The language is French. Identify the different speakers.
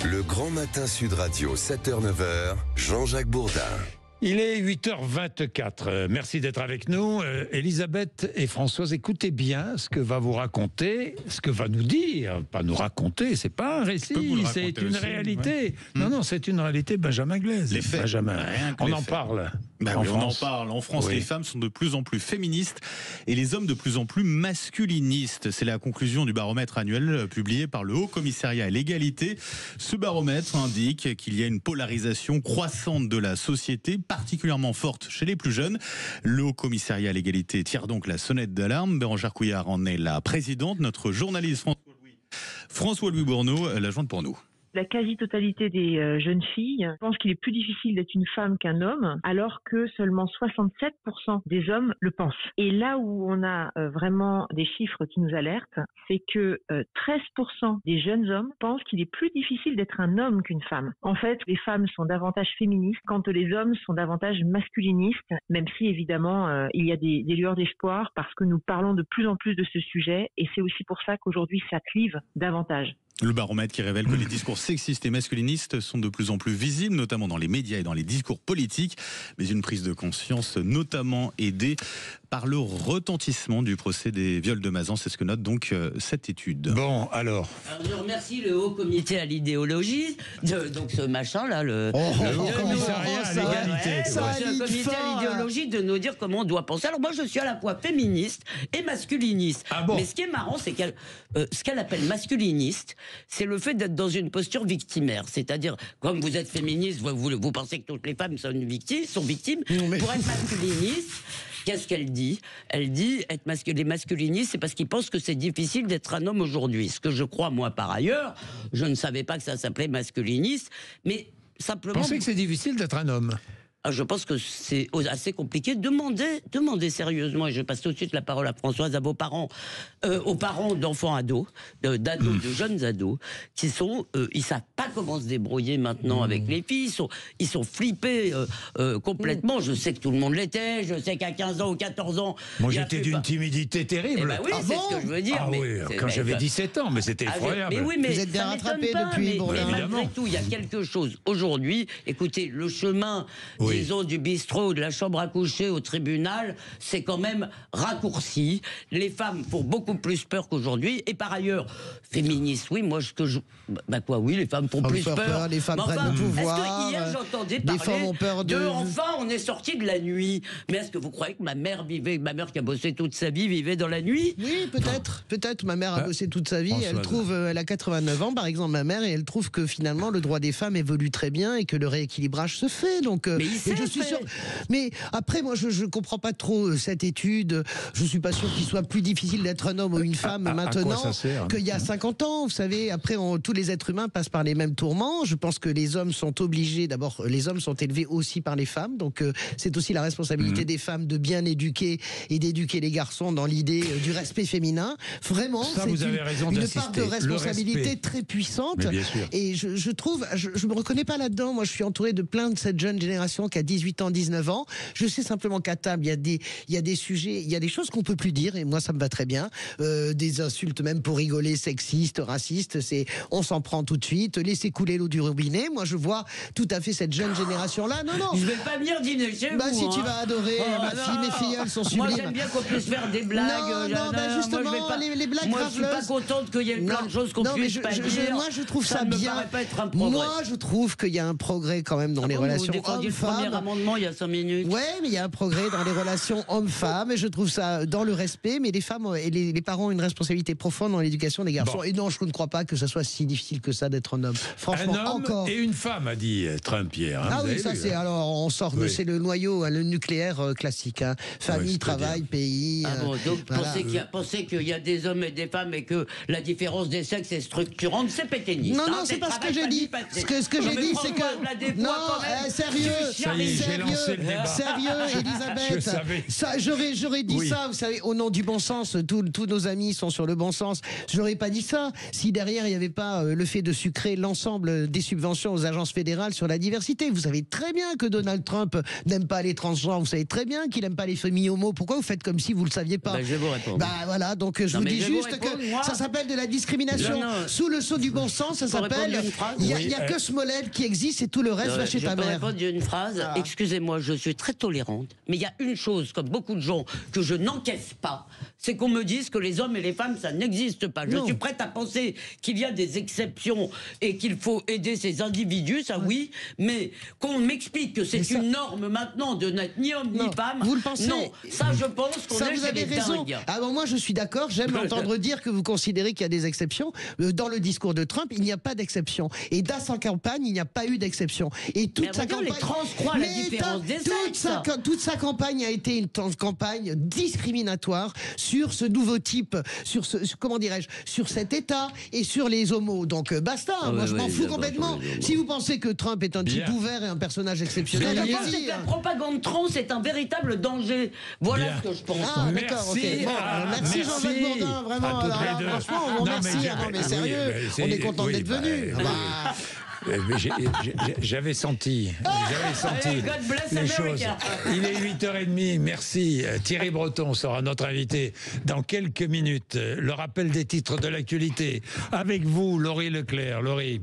Speaker 1: Le Grand Matin Sud Radio, 7h-9h, Jean-Jacques Bourdin.
Speaker 2: Il est 8h24. Merci d'être avec nous. Elisabeth et Françoise, écoutez bien ce que va vous raconter, ce que va nous dire. Pas nous raconter, c'est pas un récit, c'est une réalité. Ouais. Non, c'est une réalité. Benjamin Glaise.
Speaker 3: Les faits.
Speaker 2: Benjamin. On en parle.
Speaker 3: On en parle. En France, les femmes sont de plus en plus féministes et les hommes de plus en plus masculinistes. C'est la conclusion du baromètre annuel publié par le Haut Commissariat à l'égalité. Ce baromètre indique qu'il y a une polarisation croissante de la société, particulièrement forte chez les plus jeunes. Le Haut Commissariat à l'égalité tire donc la sonnette d'alarme. Bérangère Couillard en est la présidente. Notre journaliste François-Louis Bourneau la jointe pour nous.
Speaker 4: La quasi-totalité des jeunes filles pensent qu'il est plus difficile d'être une femme qu'un homme, alors que seulement 67% des hommes le pensent. Et là où on a vraiment des chiffres qui nous alertent, c'est que 13% des jeunes hommes pensent qu'il est plus difficile d'être un homme qu'une femme. En fait, les femmes sont davantage féministes, quand les hommes sont davantage masculinistes, même si évidemment il y a des lueurs d'espoir, parce que nous parlons de plus en plus de ce sujet, et c'est aussi pour ça qu'aujourd'hui ça clive davantage.
Speaker 3: Le baromètre qui révèle que les discours sexistes et masculinistes sont de plus en plus visibles, notamment dans les médias et dans les discours politiques. Mais une prise de conscience notamment aidée par le retentissement du procès des viols de Mazan. C'est ce que note donc cette étude.
Speaker 2: Bon, alors
Speaker 5: je remercie le Haut Comité à l'idéologie, donc ce machin-là, le
Speaker 2: Haut Commissariat à l'égalité.
Speaker 5: Le Comité à l'idéologie de nous dire comment on doit penser. Alors moi, je suis à la fois féministe et masculiniste.
Speaker 2: Ah bon.
Speaker 5: Mais ce qui est marrant, c'est ce qu'elle appelle masculiniste, c'est le fait d'être dans une posture victimaire. C'est-à-dire, comme vous êtes féministe, vous pensez que toutes les femmes sont victimes. Pour être masculiniste, qu'est-ce qu'elle dit ? Elle dit, les masculinistes, c'est parce qu'ils pensent que c'est difficile d'être un homme aujourd'hui. Ce que je crois, moi, par ailleurs, je ne savais pas que ça s'appelait masculiniste, mais simplement...
Speaker 2: Vous pensez que c'est difficile d'être un homme ?
Speaker 5: Je pense que c'est assez compliqué. Demandez sérieusement, et je passe tout de suite la parole à Françoise, à vos parents, aux parents d'enfants ados, de jeunes ados, qui sont, ils savent pas comment se débrouiller maintenant avec les filles, ils sont flippés complètement. Je sais que tout le monde l'était, je sais qu'à 15 ans ou 14 ans...
Speaker 2: Moi j'étais d'une timidité terrible.
Speaker 5: Eh ben oui, c'est ce que je veux dire.
Speaker 2: Ah oui, quand j'avais 17 ans, mais c'était effroyable.
Speaker 5: Mais
Speaker 6: vous êtes bien rattrapé depuis.
Speaker 5: Mais malgré tout, il y a quelque chose. Aujourd'hui, écoutez, le chemin... disons, du bistrot, de la chambre à coucher au tribunal, c'est quand même raccourci. Les femmes font beaucoup plus peur qu'aujourd'hui. Et par ailleurs, féministes, oui, moi, oui, les femmes font plus peur.
Speaker 6: Les femmes prennent le pouvoir.
Speaker 5: Est-ce que hier, j'entendais parler enfin, on est sorti de la nuit. Mais est-ce que vous croyez que ma mère qui a bossé toute sa vie, vivait dans la nuit?
Speaker 6: Oui, peut-être. Ma mère a bossé toute sa vie. Elle a 89 ans, par exemple, ma mère, et elle trouve que finalement, le droit des femmes évolue très bien et que le rééquilibrage se fait. Donc, je suis sûr. Mais après, moi, je comprends pas trop cette étude. Je suis pas sûr qu'il soit plus difficile d'être un homme ou une femme maintenant qu'il y a 50 ans. Vous savez, après, tous les êtres humains passent par les mêmes tourments. Je pense que les hommes sont obligés. D'abord, les hommes sont élevés aussi par les femmes. Donc, c'est aussi la responsabilité des femmes de bien éduquer et d'éduquer les garçons dans l'idée du respect féminin. Vraiment, c'est une part de responsabilité très puissante. Et je trouve, je me reconnais pas là-dedans. Moi, je suis entouré de plein de cette jeune génération qui a 18 ans, 19 ans. Je sais simplement qu'à table, il y a des sujets, il y a des choses qu'on peut plus dire, et moi, ça me va très bien. Des insultes même pour rigoler, sexistes, racistes, on s'en prend tout de suite. Laissez couler l'eau du robinet. Moi, je vois tout à fait cette jeune génération-là. Non.
Speaker 5: Je vais pas venir dîner chez vous.
Speaker 6: Si tu vas adorer, mes filles, elles sont sublimes.
Speaker 5: Moi, j'aime bien qu'on puisse faire des blagues.
Speaker 6: Justement, les blagues
Speaker 5: moi, je suis pas contente qu'il y ait plein de choses qu'on puisse pas dire.
Speaker 6: Moi, je trouve ça bien.
Speaker 5: Pas être un progrès.
Speaker 6: Moi, je trouve qu'il y a un progrès quand même dans les relations hommes-femmes.
Speaker 5: Le premier amendement, il y a 5 minutes.
Speaker 6: Ouais, mais il y a un progrès dans les relations hommes-femmes, et je trouve ça dans le respect, mais les femmes et les parents ont une responsabilité profonde dans l'éducation des garçons. Et non, je ne crois pas que ça soit si difficile que ça d'être un homme. Franchement,
Speaker 2: un homme et une femme, a dit Trump hier.
Speaker 6: Oui, ça c'est, alors on sort de, c'est le noyau, le nucléaire classique. Famille, travail, pays.
Speaker 5: Donc penser qu'il y a des hommes et des femmes et que la différence des sexes est structurante, c'est pétainiste.
Speaker 6: Non, c'est pas ce que j'ai dit. Ce que j'ai dit, c'est que... Non, sérieux.
Speaker 2: Ça y est, j'ai lancé le débat.
Speaker 6: Sérieux, Elisabeth. Ça, j'aurais dit ça, vous savez, au nom du bon sens. Tous nos amis sont sur le bon sens. Je n'aurais pas dit ça si derrière il n'y avait pas le fait de sucrer l'ensemble des subventions aux agences fédérales sur la diversité. Vous savez très bien que Donald Trump n'aime pas les transgenres. Vous savez très bien qu'il n'aime pas les familles homo. Pourquoi vous faites comme si vous le saviez pas?
Speaker 5: Je vais vous répondre.
Speaker 6: Bah voilà, donc je vous dis juste que ça s'appelle de la discrimination. Sous le sceau du bon sens, ça s'appelle. Il n'y a que Smollett qui existe et tout le reste va chez ta mère.
Speaker 5: Je peux répondre d'une phrase. Excusez-moi, je suis très tolérante, mais il y a une chose, comme beaucoup de gens, que je n'encaisse pas, c'est qu'on me dise que les hommes et les femmes, ça n'existe pas. Je suis prête à penser qu'il y a des exceptions et qu'il faut aider ces individus, ça oui, mais qu'on m'explique que c'est une norme maintenant de n'être ni homme ni femme.
Speaker 6: Vous le pensez?
Speaker 5: Non, ça je pense qu'on est
Speaker 6: vous avez raison. Alors moi je suis d'accord, j'aime entendre dire que vous considérez qu'il y a des exceptions. Dans le discours de Trump, il n'y a pas d'exception. Et dans sa campagne, il n'y a pas eu d'exception. Et toute sa campagne,
Speaker 5: les trans croient la différence des sexes.
Speaker 6: Toute sa campagne a été une campagne discriminatoire sur ce nouveau type, sur ce, comment dirais-je, sur cet État et sur les homos. Donc basta, moi je m'en fous complètement. Si vous pensez que Trump est un type ouvert et un personnage exceptionnel,
Speaker 5: je pense que la propagande trans est un véritable danger. Voilà ce que je pense.
Speaker 6: Ah d'accord, ok. Merci Jean-Jacques Bourdin, vraiment. Franchement, on vous remercie. Mais sérieux, on est content d'être venu.
Speaker 2: J'avais senti les choses. Il est 8h30, merci. Thierry Breton sera notre invité dans quelques minutes. Le rappel des titres de l'actualité. Avec vous, Laurie Leclerc. Laurie.